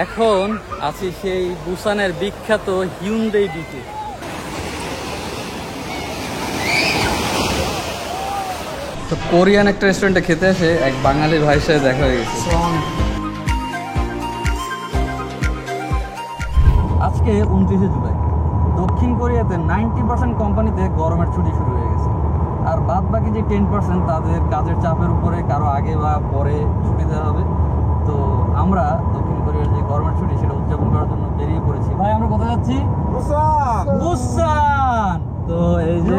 এখন আছি সেই বুসানের বিখ্যাত হিউন্ডাই বিচে। তো কোরিয়ান একটা রেস্টুরেন্টে খেতে এসে এক বাঙালি ভাইয়ের সাথে দেখা হয়ে গেছে। আজকে 29শে জুলাই। দক্ষিণ কোরিয়াতে 90% কোম্পানিতে গরমের ছুটি শুরু হয়ে গেছে, আর বাদ বাকি যে 10% তাদের কাজের চাপের উপরে কারো আগে বা পরে ছুটি দেওয়া হবে। তো আমরা দক্ষিণ কোরিয়ার যে গরমের ছুটি সেটা উদযাপন করার জন্য বেরিয়ে পড়েছি। ভাই আমরা কোথায় যাচ্ছি? বুসান। তো এই যে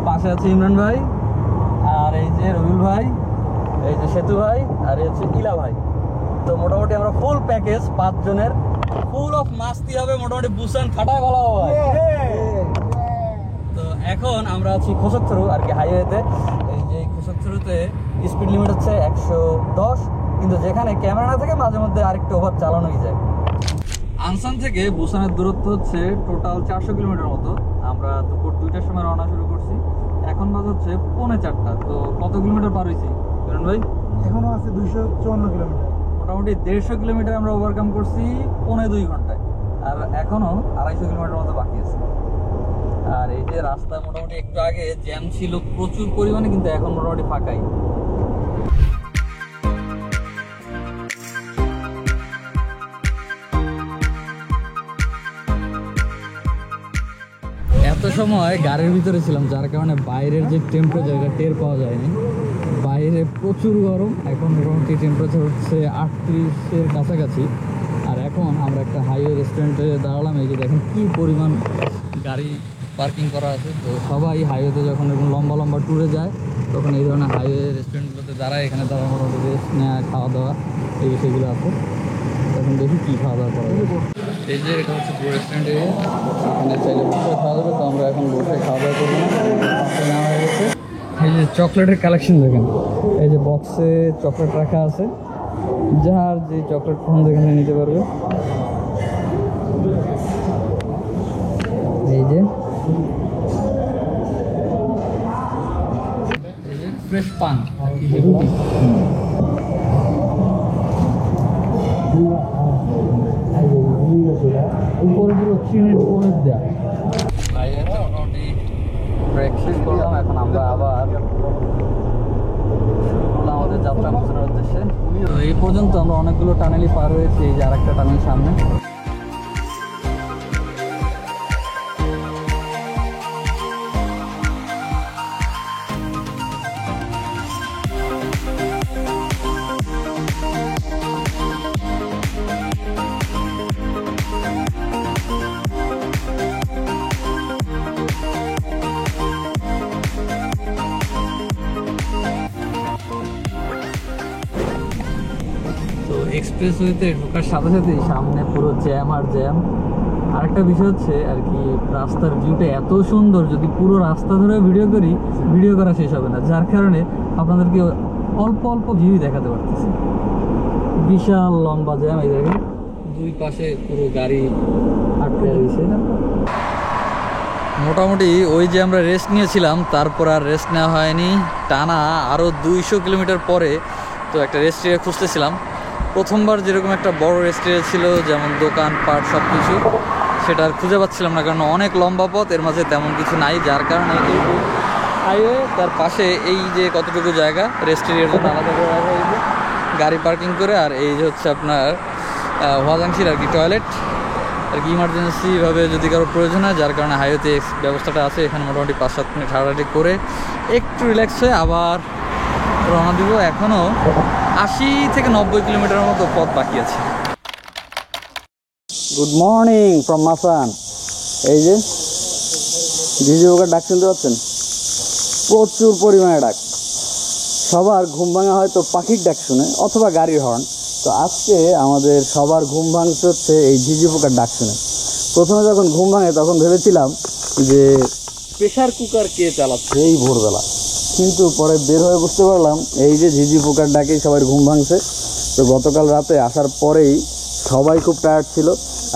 পাশে আছে ইমরান ভাই, আর এই যে রবিউল ভাই, এই যে সেতু ভাই, আর এই হচ্ছে ইলা ভাই। তো মোটামুটি আমরা ফুল প্যাকেজ 5 জনের, ফুল অফ মাস্তি হবে মোটামুটি। বুসান ফাটায় বলা হয়। তো এখন আমরা আছি খোসকথরু আর কি হাইওয়েতে। এই যে খোসকথরুতে স্পিড লিমিট হচ্ছে 110, কিন্তু যেখানে ক্যামেরা না থেকে মাঝে মধ্যে আরেকটু ওভার চালানোই যায়। আনসান থেকে বুসানের দূরত্ব হচ্ছে টোটাল 400 কিলোমিটার মতো। আমরা দুপুর 2টার সময় রওনা শুরু করছি, এখন বাজে হচ্ছে 3:45। তো কত কিলোমিটার পার হয়েছি কিরণ ভাই? এখনো আছে 254 কিলোমিটার। মোটামুটি 150 কিলোমিটার আমরা ওভারকাম করছি 2.25 ঘন্টায়, আর এখনো 250 কিলোমিটার মতো বাকি আছে। আর এই যে রাস্তা মোটামুটি একটু আগে জ্যাম ছিল প্রচুর পরিমাণে, কিন্তু এখন মোটামুটি ফাঁকাই। এত সময় গাড়ির ভিতরে ছিলাম, যার কারণে বাইরের যে টেম্পারেচার টের পাওয়া যায়নি। বাইরে প্রচুর গরম, এখন মোটামুটি টেম্পারেচার হচ্ছে 38-এর কাছাকাছি। আর এখন আমরা একটা হাইওয়ে রেস্টুরেন্টে দাঁড়ালাম। এই যে দেখেন কি পরিমাণ গাড়ি পার্কিং করা আছে। তো সবাই হাইওয়েতে যখন এরকম লম্বা লম্বা ট্যুরে যায় তখন এই ধরনের হাইওয়ে রেস্টুরেন্টগুলোতে দাঁড়ায়। এখানে তারা মোটামুটি রেস্ট নেওয়া, খাওয়া দাওয়া এই বিষয়গুলো আছে। তখন দেখি কী খাওয়া দাওয়া করা যায়। এই যে এটা হচ্ছে পুরো রেস্টুরেন্ট এরিয়া, এখানে চাইলে বসে খাওয়া যাবে। তো আমরা এখন বসে খাওয়া দাওয়া করবো না, নেওয়া হয়ে গেছে। এই যে চকলেটের কালেকশন দেখেন, এই যে বক্সে চকলেট রাখা আছে, যার যে চকলেট ফোন এখানে নিতে পারবে। এই যে ফ্রেশ পান যেগুলো উপরে পুরো চিনির প্রলেপ দেওয়া। মোটামুটি ব্রেক শেষ করলাম, এখন আমরা আবার আমাদের যাত্রা পৌঁছানোর উদ্দেশ্যে। তো এই পর্যন্ত আমরা অনেকগুলো টানেলই পার হয়েছি। এই যে আর একটা টানেল সামনে। এক্সপ্রেসওয়েতে ঢোকার সাথে সাথেই সামনে পুরো জ্যাম আর জ্যাম। আরেকটা বিষয় হচ্ছে আর কি, রাস্তার ভিউটা এত সুন্দর, যদি পুরো রাস্তা ধরে ভিডিও করা শেষ হবে না, যার কারণে আপনাদেরকে অল্প অল্প ভিউ দেখাতে পারতেছি। বিশাল লম্বা জ্যাম, এই দেখেন দুই পাশে পুরো গাড়ি আটকে রয়েছে। মোটামুটি ওই যে আমরা রেস্ট নিয়েছিলাম, তারপর আর রেস্ট নেওয়া হয়নি। টানা আরও 200 কিলোমিটার পরে তো একটা রেস্ট এরিয়া খুঁজতেছিলাম। প্রথমবার যেরকম একটা বড় রেস্ট এরিয়া ছিল, যেমন দোকানপাট সব কিছু, সেটা আর খুঁজে পাচ্ছিলাম না, কারণ অনেক লম্বা পথ, এর মাঝে তেমন কিছু নাই। যার কারণে এই হাইওয়ে তার পাশে এই যে কতটুকু জায়গা রেস্ট এরিয়ার জন্য আলাদা করে রাখা হয়েছে গাড়ি পার্কিং করে। আর এই যে হচ্ছে আপনার ওয়াজাংশির আর কি টয়লেট আর কি, ইমার্জেন্সিভাবে যদি কারো প্রয়োজন হয়, যার কারণে হাইওয়েতে ব্যবস্থাটা আছে। এখানে মোটামুটি 5-7 মিনিট হাঁটাহাঁটি করে একটু রিল্যাক্স হয়ে আবার রওনা দিব। এখনও 80 থেকে 90 কিলোমিটার মতো পথ বাকি আছে। Good morning from Masan. এই যে ঝিঝি পোকার ডাক শুনতে পাচ্ছেন, প্রচুর পরিমাণে ডাক। সবার ঘুম ভাঙা হয়তো পাখির ডাক শুনে অথবা গাড়ির হর্ন। তো আজকে আমাদের সবার ঘুম ভাঙতে হচ্ছে এই ঝিঝি পোকার ডাক শুনে। প্রথমে যখন ঘুম ভাঙে তখন ভেবেছিলাম যে প্রেশার কুকার কে চালাচ্ছে এই ভোরবেলা, কিন্তু পরে বের হয়ে বুঝতে পারলাম এই যে ঝিঝি পোকার ডাকেই সবার ঘুম ভাঙছে। তো গতকাল রাতে আসার পরেই সবাই খুব টায়ার্ড ছিল,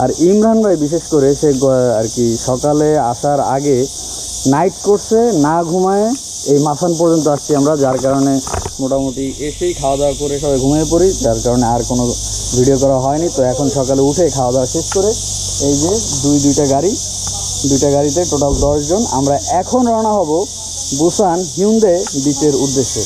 আর ইমরান ভাই বিশেষ করে সে আর কি সকালে আসার আগে নাইট করছে, না ঘুমায় এই মাসান পর্যন্ত আসছি আমরা, যার কারণে মোটামুটি এসেই খাওয়া দাওয়া করে সবাই ঘুমিয়ে পড়ি, যার কারণে আর কোনো ভিডিও করা হয়নি। তো এখন সকালে উঠে খাওয়া দাওয়া শেষ করে এই যে দুইটা গাড়িতে টোটাল 10 জন আমরা এখন রওনা হব বুসান হিউন্দে বিচের উদ্দেশ্যে।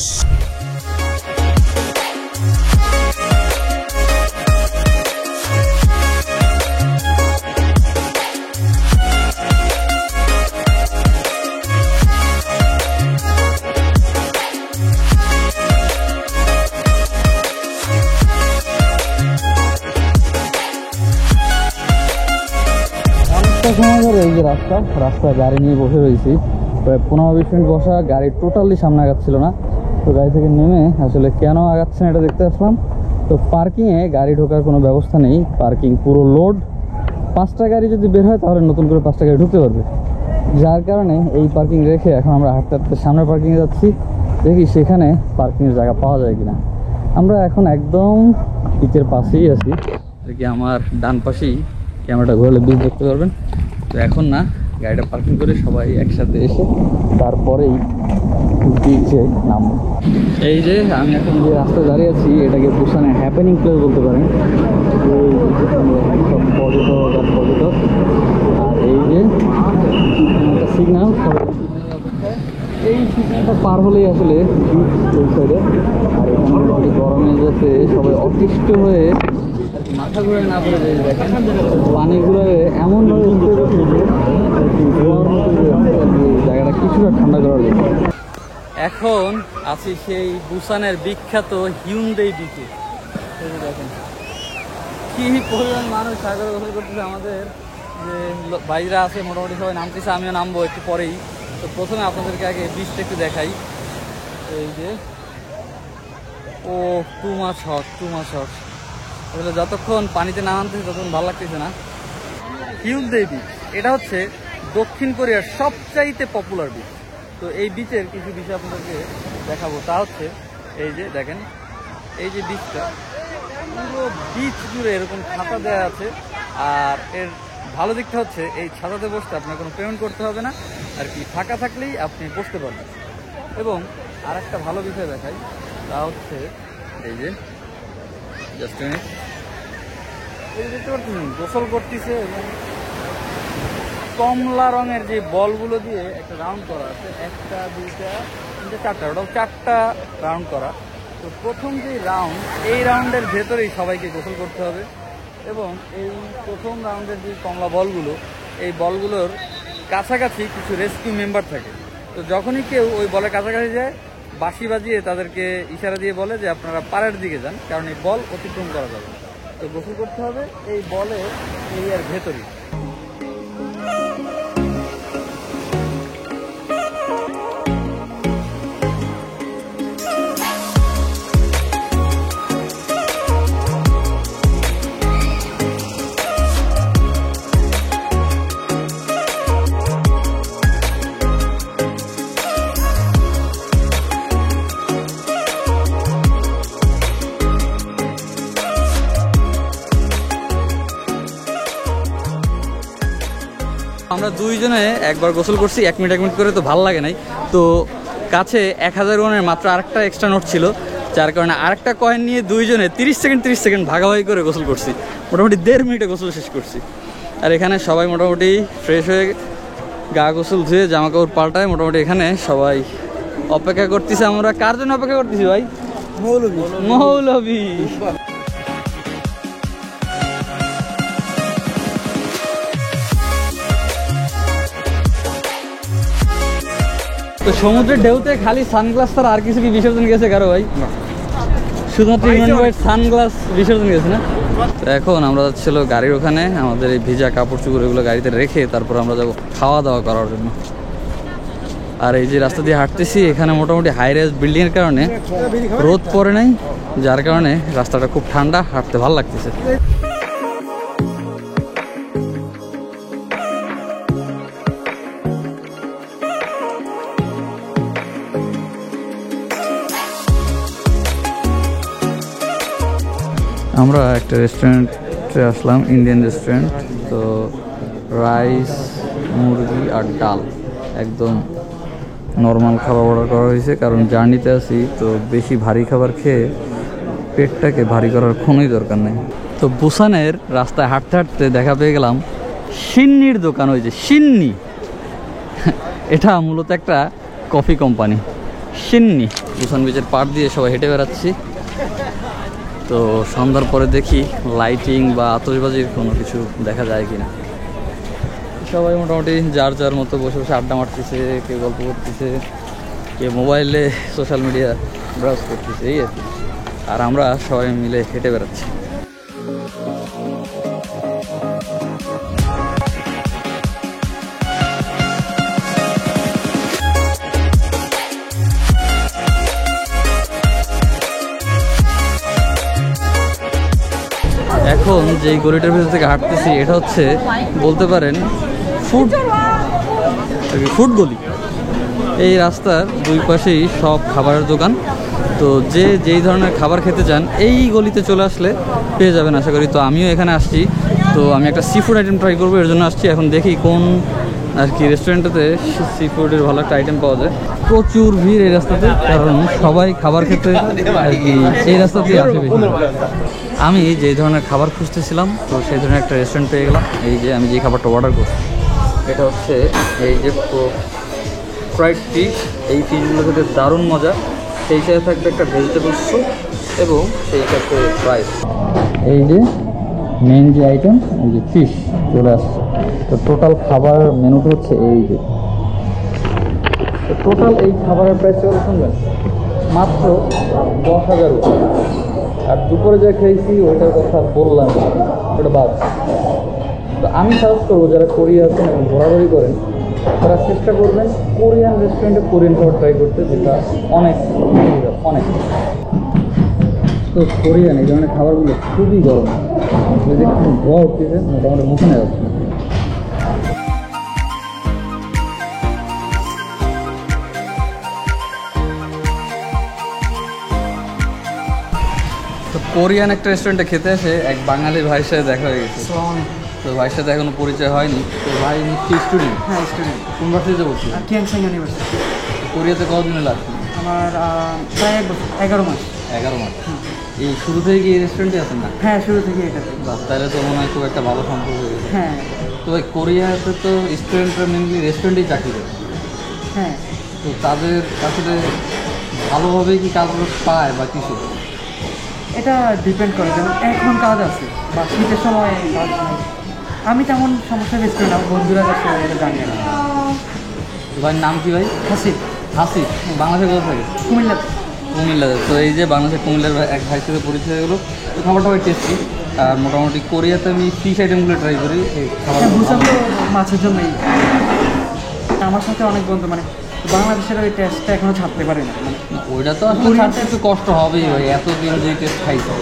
সময় ধরে এই যে রাস্তা গাড়ি নিয়ে বসে রয়েছি, প্রায় 15-20 মিনিট বসা, গাড়ি টোটালি সামনে আগাচ্ছিল না। তো গাড়ি থেকে নেমে আসলে কেন আগাচ্ছে না এটা দেখতে আসলাম। তো পার্কিংয়ে গাড়ি ঢোকার কোনো ব্যবস্থা নেই, পার্কিং পুরো লোড। 5টা গাড়ি যদি বের হয় তাহলে নতুন করে 5টা গাড়ি ঢুকতে পারবে, যার কারণে এই পার্কিং রেখে এখন আমরা হাঁটতে হাঁটতে সামনের পার্কিংয়ে যাচ্ছি, দেখি সেখানে পার্কিংয়ের জায়গা পাওয়া যায় কিনা। আমরা এখন একদম বিচের পাশেই আছি, দেখি আমার ডান পাশেই ক্যামেরাটা ঘুরলে বিচ দেখতে পারবেন। তো এখন না, গাড়িটা পার্কিং করে সবাই একসাথে এসে তারপরেই বিচে নামবো। এই যে আমি এখন যে রাস্তায় দাঁড়িয়ে আছি এটাকে বুসানে হ্যাপেনিং প্লেস বলতে পারেন। পর্যটক আর এই যে একটা সিগন্যাল, এই সিগন্যালটা পার হলেই আসলে বিচ ওই সাইডে। আর এখানে গরমে যাতে সবাই অতিষ্ঠ হয়ে মাথা ঘুরে না পড়ে যায়, দেখেন পানিগুলো এমনভাবে জায়গাটা কিছুটা ঠান্ডা করার জন্য। এখন আছি সেই বুসানের বিখ্যাত হিউন্দে বিচে। দেখেন কি পরিমাণ মানুষ সাগরে গোসল করতেছে। আমাদের যে ভাইরা আছে মোটামুটি সবাই নামতেছে, আমিও নামবো একটু পরেই। তো প্রথমে আপনাদেরকে আগে বিচটা একটু দেখাই। এই যে ও টু মাছ হট আসলে যতক্ষণ পানিতে না নামতেছে ততক্ষণ ভালো লাগতেছে না। হিউন্দে বিচ এটা হচ্ছে দক্ষিণ কোরিয়ার সবচাইতে পপুলার বিচ। তো এই বিচের কিছু বিষয় আপনাদেরকে দেখাবো। তা হচ্ছে এই যে দেখেন, এই যে বিচটা পুরো বিচ জুড়ে এরকম ছাতা দেওয়া আছে। আর এর ভালো দিকটা হচ্ছে এই ছাতাতে বসতে আপনার কোনো পেমেন্ট করতে হবে না, আর কি ফাঁকা থাকলেই আপনি বসতে পারবেন। এবং আর একটা ভালো বিষয় দেখাই, তা হচ্ছে এই যে জাস্ট মিনিট, এই দেখতে পাচ্ছেন গোসল করতেছে এবং কমলা রঙের যে বলগুলো দিয়ে একটা রাউন্ড করা আছে, 1টা 2টা 3টা 4টা, ওটাও 4টা রাউন্ড করা। তো প্রথম যে রাউন্ড, এই রাউন্ডের ভেতরেই সবাইকে গোসল করতে হবে। এবং এই প্রথম রাউন্ডের যে কমলা বলগুলো, এই বলগুলোর কাছাকাছি কিছু রেস্কিউ মেম্বার থাকে। তো যখনই কেউ ওই বলের কাছাকাছি যায়, বাঁশি বাজিয়ে তাদেরকে ইশারা দিয়ে বলে যে আপনারা পাড়ের দিকে যান, কারণ এই বল অতিক্রম করা যাবে। তো গোসল করতে হবে এই বলের এরিয়ার ভেতরেই। আমরা দুইজনে একবার গোসল করছি 1 মিনিট করে, তো ভালো লাগে নাই। তো কাছে 1000 ওয়ানের মাত্র আরেকটা এক্সট্রা নোট ছিল, যার কারণে আরেকটা কয়েন নিয়ে দুইজনে 30 সেকেন্ড ভাগাভাগি করে গোসল করছি। মোটামুটি 1.5 মিনিটে গোসল শেষ করছি। আর এখানে সবাই মোটামুটি ফ্রেশ হয়ে গা গোসল ধুয়ে জামা কাপড় পাল্টায় মোটামুটি এখানে সবাই অপেক্ষা করতেছে। আমরা কার জন্য অপেক্ষা করতেছি ভাই? মৌলভী। তো সমুদ্রের ঢেউতে খালি সানগ্লাস ছাড়া আর কিছু কি বিসর্জন গেছে কারো ভাই? শুধুমাত্র সানগ্লাস বিসর্জন গেছে না? তো এখন আমরা যাচ্ছিল গাড়ির ওখানে, আমাদের এই ভিজা কাপড় চোপড় এগুলো গাড়িতে রেখে তারপর আমরা যাবো খাওয়া দাওয়া করার জন্য। আর এই যে রাস্তা দিয়ে হাঁটতেছি, এখানে মোটামুটি হাই রাইজ বিল্ডিংয়ের কারণে রোদ পড়ে নাই, যার কারণে রাস্তাটা খুব ঠান্ডা, হাঁটতে ভালো লাগতেছে। আমরা একটা রেস্টুরেন্টে আসলাম, ইন্ডিয়ান রেস্টুরেন্ট। তো রাইস, মুরগি আর ডাল একদম নর্মাল খাবার অর্ডার করা হয়েছে, কারণ জার্নিতে আছি তো বেশি ভারী খাবার খেয়ে পেটটাকে ভারী করার কোনোই দরকার নেই। তো বুসানের রাস্তায় হাঁটতে হাঁটতে দেখা পেয়ে গেলাম সিন্নির দোকান। ওই যে সিন্নি, এটা মূলত একটা কফি কোম্পানি সিন্নি। বুসান বিচের পাড় দিয়ে সবাই হেঁটে বেড়াচ্ছি। তো সন্ধ্যার পরে দেখি লাইটিং বা আতশবাজির কোনো কিছু দেখা যায় কিনা। সবাই মোটামুটি যার যার মতো বসে বসে আড্ডা মারতেছে, কেউ গল্প করতেছে, কেউ মোবাইলে সোশ্যাল মিডিয়া ব্রাউজ করতেছে, এই আর কি। আর আমরা সবাই মিলে হেঁটে বেড়াচ্ছি। এখন যেই গলিটার ভিতর থেকে হাঁটতেছি এটা হচ্ছে বলতে পারেন ফুড গলি। এই রাস্তার দুই পাশেই সব খাবারের দোকান। তো যে যেই ধরনের খাবার খেতে চান এই গলিতে চলে আসলে পেয়ে যাবেন আশা করি। তো আমিও এখানে আসছি, তো আমি একটা সি ফুড আইটেম ট্রাই করবো, এর জন্য আসছি। এখন দেখি কোন আর কি রেস্টুরেন্টেতে সি ফুডের ভালো একটা আইটেম পাওয়া যায়। প্রচুর ভিড় এই রাস্তাতে, কারণ সবাই খাবার খেতে আর কি এই রাস্তাতেই আসে বেশি। আমি যেই ধরনের খাবার খুঁজতেছিলাম তো সেই ধরনের একটা রেস্টুরেন্ট পেয়ে গেলাম। এই যে আমি যে খাবারটা অর্ডার করছি এটা হচ্ছে এই যে ফ্রাইড ফিশ। এই ফিশগুলো খেতে দারুণ মজা। সেই সাথে থাকবে একটা ভেজিটেবল স্যুপ এবং সেই সাথে ফ্রাইস। এই যে মেন যে আইটেম এই যে ফিশ চলে আসছে। তো টোটাল খাবার মেনুটা হচ্ছে এই যে। তো টোটাল এই খাবারের প্রাইস কত শুনবেন? মাত্র 10,000 টাকা। আর দুপুরে যা খেয়েছি ওইটার কথা বললাম, ওটা বাদ। তো আমি সাজেস্ট করবো যারা কোরিয়া আছেন এবং ঘোরাঘুরি করেন তারা চেষ্টা করবেন কোরিয়ান রেস্টুরেন্টে কোরিয়ান খাবার ট্রাই করতে, যেটা অনেক অনেক। তো কোরিয়ান এই ধরনের খাবারগুলো খুবই গরম, দেখুন ধোয়া উঠতেছে, মোটামুটি মুখে নেওয়া যাচ্ছে। তো কোরিয়ান একটা রেস্টুরেন্টে খেতে এসে এক বাঙালি ভাইয়ের সাথে দেখা হয়ে গেছে। তো ভাইয়ের সাথে এখনো পরিচয় হয়নি। তো ভাই নিশ্চয়ই স্টুডেন্ট? হ্যাঁ, স্টুডেন্ট। কোন ভার্সিটিতে পড়ছি? কিয়াংসাং ইউনিভার্সিটি। কোরিয়াতে কতদিনে লাগছে? আমার প্রায় 1 বছর, 11 মাস। 11 মাস। এই শুরু থেকে কি এই রেস্টুরেন্টে আছেন না? হ্যাঁ, শুরু থেকে এটা। বাস, তাহলে তো মনে হয় খুব একটা ভালো সম্পর্ক হয়ে গেছে। হ্যাঁ। তো ভাই কোরিয়াতে তো স্টুডেন্টরা মেনলি রেস্টুরেন্টেই চাকরি করে। হ্যাঁ। তো তাদের আসলে ভালোভাবে কি কাজগুলো পায় বা কিছু? এটা ডিপেন্ড করে, যেমন এখন কাজ আছে বা শীতের সময় কাজ নেই। আমি তেমন সমস্যা ফেস করি না, বন্ধুরা কাছে এটা জানি না। ভাইয়ের নাম কি ভাই? হাসিব। হাসিব। বাংলাদেশে কোথা থাকে? কুমিল্লাতে। কুমিল্লাতে। তো এই যে বাংলাদেশের কুমিল্লার এক ভাইয়ের সাথে পরিচয় হয়ে গেলো। তো খাবারটা ভাই টেস্টি। আর মোটামুটি কোরিয়াতে আমি ফিশ আইটেমগুলো ট্রাই করি। এই খাবার বুঝলাম তো মাছের জন্যই। আমার সাথে অনেক বন্ধু মানে বাংলাদেশের ওই টেস্টটা এখনও ছাড়তে পারে না। ওইটা তো আসলে ছাড়তে একটু কষ্ট হবেই ভাই, এতদিন যে টেস্ট খাইছে।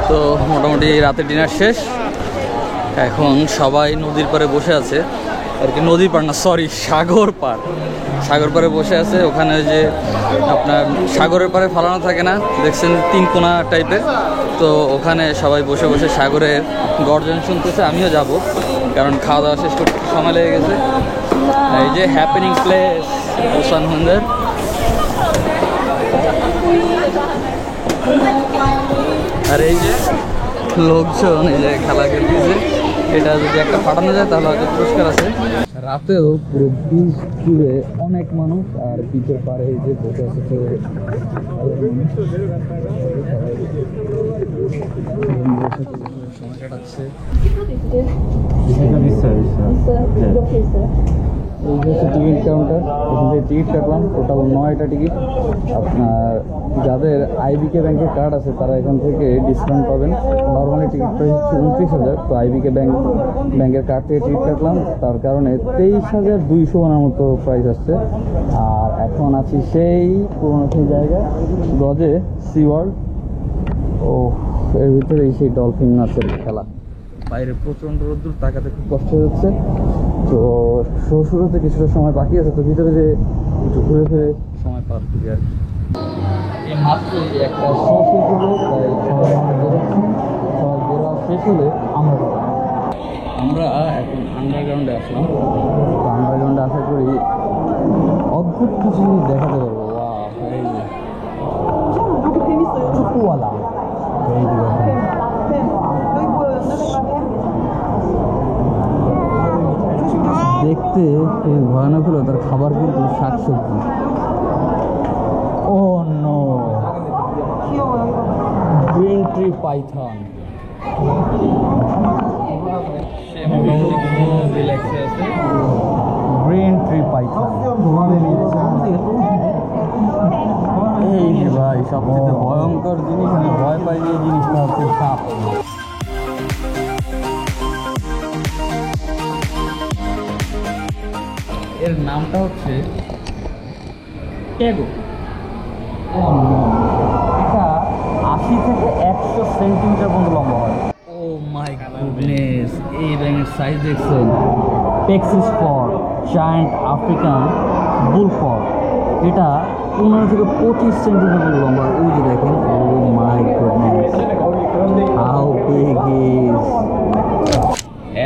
তো মোটামুটি রাতে ডিনার শেষ, এখন সবাই নদীর পাড়ে বসে আছে আর কি। নদীর পাড় না, সরি, সাগর পাড়। সাগর পাড়ে বসে আছে। ওখানে যে আপনার সাগরের পাড়ে ফালানো থাকে না, দেখছেন 3 কোনা টাইপের। তো ওখানে সবাই বসে বসে সাগরের গর্জন শুনতেছে। আমিও যাব, কারণ খাওয়া দাওয়া শেষ করতে সময় লেগে গেছে। এই যে হ্যাপেনিং প্লেস বুসান হুন্দার। আর এই যে লোকজন এই যে খেলা খেলতেছে, এটা যদি একটা ফাটানো যায় তাহলে হয়তো পুরস্কার আছে। রাতেও পুরো বিচ জুড়ে অনেক মানুষ, আর বিচের পাড়ে এই যে বসে আছে সময় কাটাচ্ছে। এই যে হচ্ছে টিকিট কাউন্টার, এখান থেকে টিকিট কাটলাম। টোটাল 9টা টিকিট। আপনার যাদের আইবিকে ব্যাংকের কার্ড আছে তারা এখান থেকে ডিসকাউন্ট পাবেন। নর্মালি টিকিট প্রাইস হচ্ছে 29,000। তো আইবিকে ব্যাংকের কার্ড থেকে টিকিট কাটলাম, তার কারণে 23,200 মানের মতো প্রাইস আসছে। আর এখন আছি সেই পুরোনো সেই জায়গায়, গজে সি ওয়ার্ল্ড। ও এর ভিতরেই সেই ডলফিন মাছের খেলা। বাইরে প্রচণ্ড রোদ্দুর, তাকাতে খুব কষ্ট হচ্ছে। তো শুরুতে কিছুটা সময় বাকি আছে, তো ভিতরে যে একটু ঘুরে ফিরে সময় পার করি আর কি। এই মাত্র একটা শো শেষ হলো, তাই সবাই বেরোয়া শেষ হলে আমরা এখন আন্ডারগ্রাউন্ডে আসলাম। তো আন্ডারগ্রাউন্ডে আশা করি অদ্ভুত কিছু জিনিস দেখাতে পারবো। ওয়াও, এই যে চুকুওয়ালা, এই যে দেখেন। দেখতে এই ভয়ানক হলো, তার খাবার কিন্তু শাকসবজি। Oh no, green tree python. Green tree python. এই যে ভাই, সবচেয়ে ভয়ঙ্কর জিনিস, আমি ভয় পাই যে জিনিসটা হচ্ছে সাপ। এর নামটা হচ্ছে টেগো। এটা 80 থেকে 100 সেন্টিমিটার পর্যন্ত লম্বা হয়। ও মাই গুডনেস, এই ব্যাঙের সাইজ দেখছেন? Texas frog, giant African bullfrog. এটা 15 থেকে 25 সেন্টিমিটার লম্বা। ওই যে দেখেন, oh my goodness, how big is.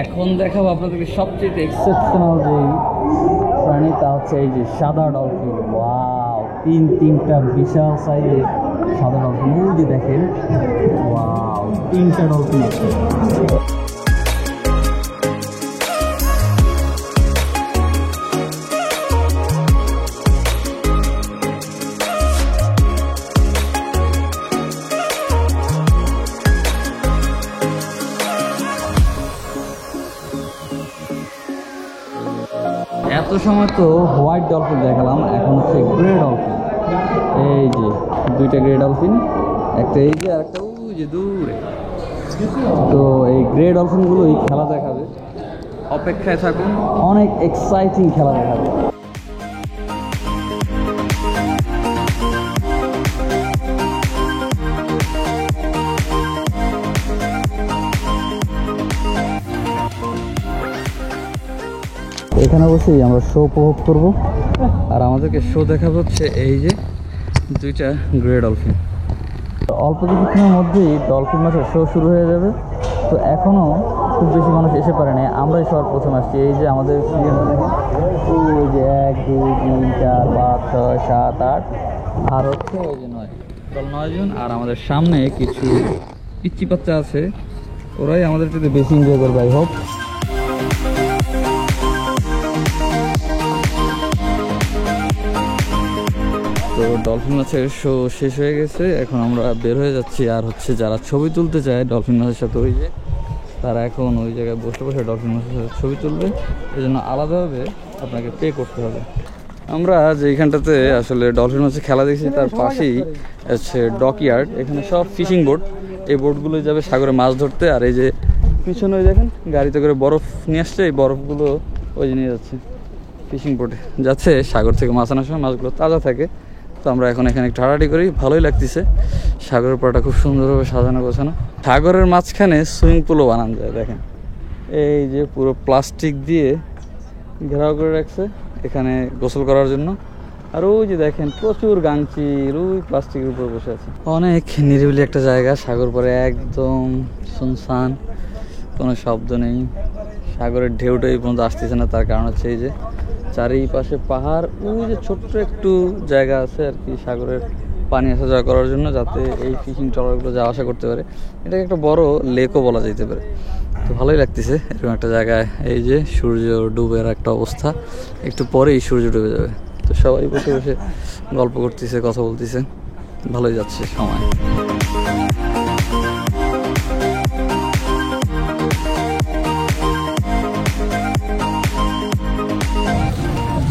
এখন দেখাবো আপনাদেরকে সবচেয়ে এক্সেপশনাল যে প্রাণী, তা হচ্ছে এই যে সাদা ডলফিন। ওয়াও, তিনটা বিশাল সাইজের সাদা ডলফিন। ওই যে দেখেন, ওয়াও, 3টা ডলফিন আছে। এত সময় তো হোয়াইট ডলফিন দেখালাম, এখন হচ্ছে গ্রে ডলফিন। এই যে 2টা গ্রে ডলফিন, একটা এই যে আর একটা ওই যে দূরে। তো এই গ্রে ডলফিনগুলোই খেলা দেখাবে, অপেক্ষায় থাকুন, অনেক এক্সাইটিং খেলা দেখাবে। এখানে বসেই আমরা শো উপভোগ করব, আর আমাদেরকে শো দেখাবো হচ্ছে এই যে 2টা গ্রে ডলফিন। অল্প কিছুক্ষণের মধ্যেই ডলফিন মাছের শো শুরু হয়ে যাবে। তো এখনও খুব বেশি মানুষ এসে পারেনি, আমরাই সবার প্রথম আসছি। এই যে আমাদের ওই যে 1 2 3 4 5 6 7 8 আর হচ্ছে ওই যে 9, টোটাল 9 জন। আর আমাদের সামনে কিছু পিচ্চি বাচ্চা আছে, ওরাই আমাদের সাথে বেশি এনজয় করবে আই হোপ। তো ডলফিন মাছের শো শেষ হয়ে গেছে, এখন আমরা বের হয়ে যাচ্ছি। আর হচ্ছে যারা ছবি তুলতে চায় ডলফিন মাছের সাথে, ওই যে তারা এখন ওই জায়গায় বসে বসে ডলফিন মাছের সাথে ছবি তুলবে। এই জন্য আলাদাভাবে আপনাকে পে করতে হবে। আমরা যেইখানটাতে আসলে ডলফিন মাছের খেলা দেখছি তার পাশেই হচ্ছে ডকইয়ার্ড। এখানে সব ফিশিং বোট, এই বোটগুলো যাবে সাগরে মাছ ধরতে। আর এই যে পিছনে ওই দেখেন গাড়িতে করে বরফ নিয়ে আসছে, এই বরফগুলো ওই যে নিয়ে যাচ্ছে ফিশিং বোটে, যাচ্ছে সাগর থেকে মাছ আনার সময় মাছগুলো তাজা থাকে। তো আমরা এখন এখানে একটু হাঁটাহাঁটি করি, ভালোই লাগতেছে। সাগরের পাড়টা খুব সুন্দরভাবে সাজানো গোছানো। সাগরের মাঝখানে সুইমিং পুলও বানানো যায়, দেখেন এই যে পুরো প্লাস্টিক দিয়ে ঘেরাও করে রাখছে এখানে গোসল করার জন্য। আর ওই যে দেখেন প্রচুর গাংচি রুই প্লাস্টিকের উপর বসে আছে। অনেক নিরিবিলি একটা জায়গা, সাগর পরে একদম শুনশান, কোনো শব্দ নেই। সাগরের ঢেউটা এই পর্যন্ত আসতেছে না, তার কারণ হচ্ছে এই যে চারিপাশে পাহাড়। ওই যে ছোট্ট একটু জায়গা আছে আর কি সাগরের পানি আসা যাওয়া করার জন্য, যাতে এই ফিশিং ট্রলারগুলো যাওয়া আসা করতে পারে। এটাকে একটা বড় লেকও বলা যেতে পারে। তো ভালোই লাগতেছে এরকম একটা জায়গায়। এই যে সূর্য ডুবের একটা অবস্থা, একটু পরেই সূর্য ডুবে যাবে। তো সবাই বসে বসে গল্প করতেছে, কথা বলতেছে, ভালোই যাচ্ছে সময়।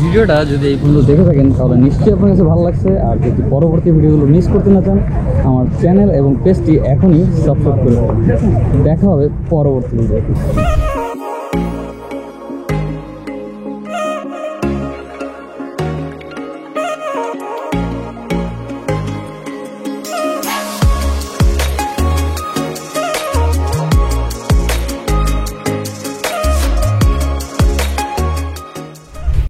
ভিডিওটা যদি এই পর্যন্ত দেখে থাকেন তাহলে নিশ্চয়ই আপনার কাছে ভালো লাগছে। আর যদি পরবর্তী ভিডিওগুলো মিস করতে না চান, আমার চ্যানেল এবং পেজটি এখনই সাবস্ক্রাইব করে দেবেন। দেখা হবে পরবর্তী ভিডিও।